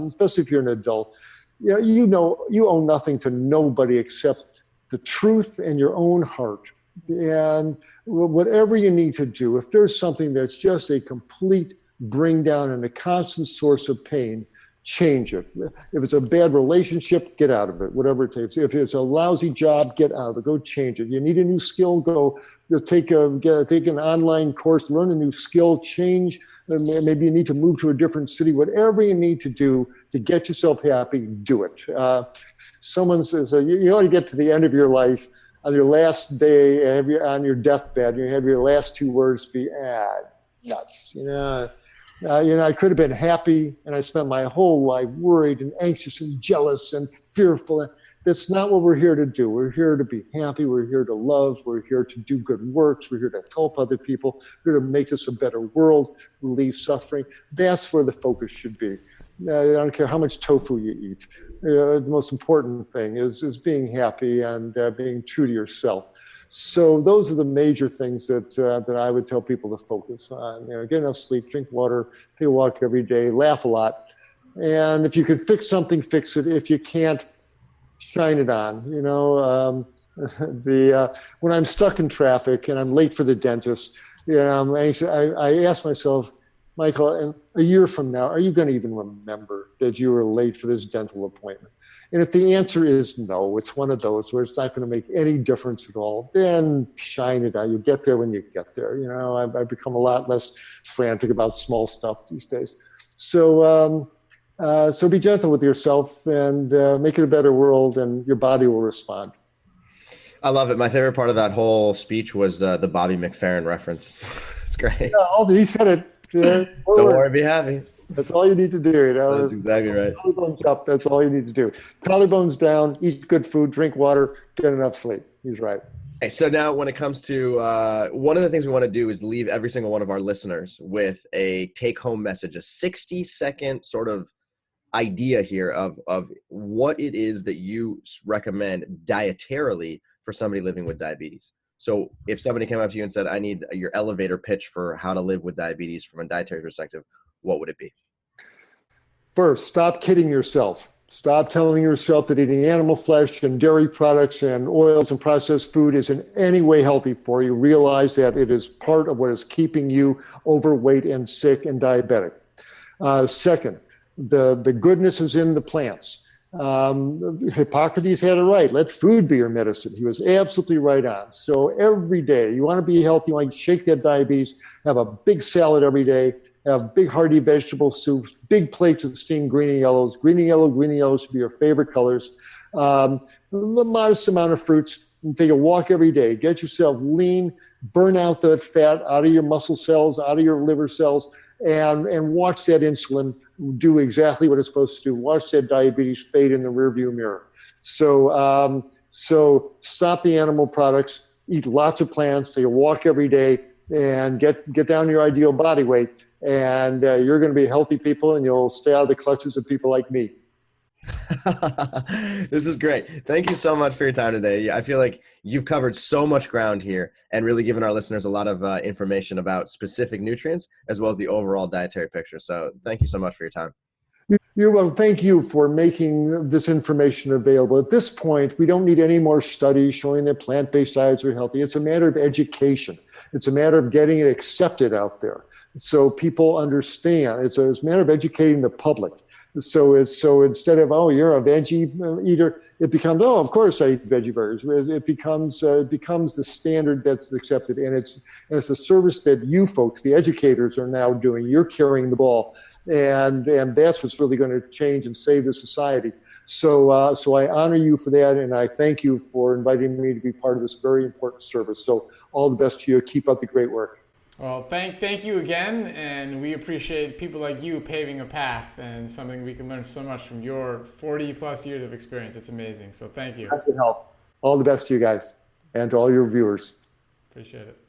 S2: especially if you're an adult, you owe nothing to nobody except the truth and your own heart. And whatever you need to do, if there's something that's just a complete bring down and a constant source of pain, change it. If it's a bad relationship, get out of it, whatever it takes. If it's a lousy job, get out of it, go change it. You need a new skill, go take an online course, learn a new skill, change Maybe you need to move to a different city. Whatever you need to do to get yourself happy, do it. Someone says, you ought to get to the end of your life, on your last day, on your deathbed, you have your last 2 words be, nuts. I could have been happy, and I spent my whole life worried and anxious and jealous and fearful. That's not what we're here to do. We're here to be happy. We're here to love. We're here to do good works. We're here to help other people. We're here to make this a better world, relieve suffering. That's where the focus should be. I don't care how much tofu you eat. The most important thing is being happy and being true to yourself. So those are the major things that I would tell people to focus on. Get enough sleep, drink water, take a walk every day, laugh a lot. And if you can fix something, fix it. If you can't, shine it on. When I'm stuck in traffic and I'm late for the dentist, I'm anxious. I ask myself, Michael, a year from now, are you going to even remember that you were late for this dental appointment? And if the answer is no, it's one of those where it's not going to make any difference at all, then shine it on. You get there when you get there. I've become a lot less frantic about small stuff these days. So be gentle with yourself and make it a better world, and your body will respond.
S1: I love it. My favorite part of that whole speech was the Bobby McFerrin reference. It's great.
S2: Yeah, he said it.
S1: Don't worry, be happy.
S2: That's all you need to do.
S1: That's exactly right.
S2: Collarbones up. That's all you need to do. Collarbones down. Eat good food. Drink water. Get enough sleep. He's right.
S1: Okay, so now when it comes to one of the things we want to do is leave every single one of our listeners with a take-home message, a 60-second sort of idea here of what it is that you recommend dietarily for somebody living with diabetes. So if somebody came up to you and said, I need your elevator pitch for how to live with diabetes from a dietary perspective, what would it be?
S2: First, stop kidding yourself. Stop telling yourself that eating animal flesh and dairy products and oils and processed food is in any way healthy for you. Realize that it is part of what is keeping you overweight and sick and diabetic. Second, the goodness is in the plants. Hippocrates had it right. Let food be your medicine. He was absolutely right on. So every day, you want to be healthy, you want to shake that diabetes, have a big salad every day, have big hearty vegetable soups, big plates of steamed green and yellows. Green and yellow should be your favorite colors. A modest amount of fruits. Take a walk every day. Get yourself lean, burn out that fat out of your muscle cells, out of your liver cells, and watch that insulin do exactly what it's supposed to do. Watch that diabetes fade in the rearview mirror. So stop the animal products, eat lots of plants, take a walk every day, and get down to your ideal body weight. And you're going to be healthy people, and you'll stay out of the clutches of people like me.
S1: This is great. Thank you so much for your time today. I feel like you've covered so much ground here and really given our listeners a lot of information about specific nutrients as well as the overall dietary picture. So thank you so much for your time.
S2: You're welcome. Thank you for making this information available. At this point, we don't need any more studies showing that plant-based diets are healthy. It's a matter of education. It's a matter of getting it accepted out there so people understand. It's a matter of educating the public. So instead of, oh, you're a veggie eater, it becomes, oh, of course I eat veggie burgers. It becomes the standard that's accepted, and it's a service that you folks, the educators, are now doing. You're carrying the ball, and that's what's really going to change and save the society. So I honor you for that, and I thank you for inviting me to be part of this very important service. So all the best to you. Keep up the great work.
S3: Well, thank you again, and we appreciate people like you paving a path and something we can learn so much from your 40-plus years of experience. It's amazing. So thank you.
S2: Happy to help. All the best to you guys and to all your viewers.
S3: Appreciate it.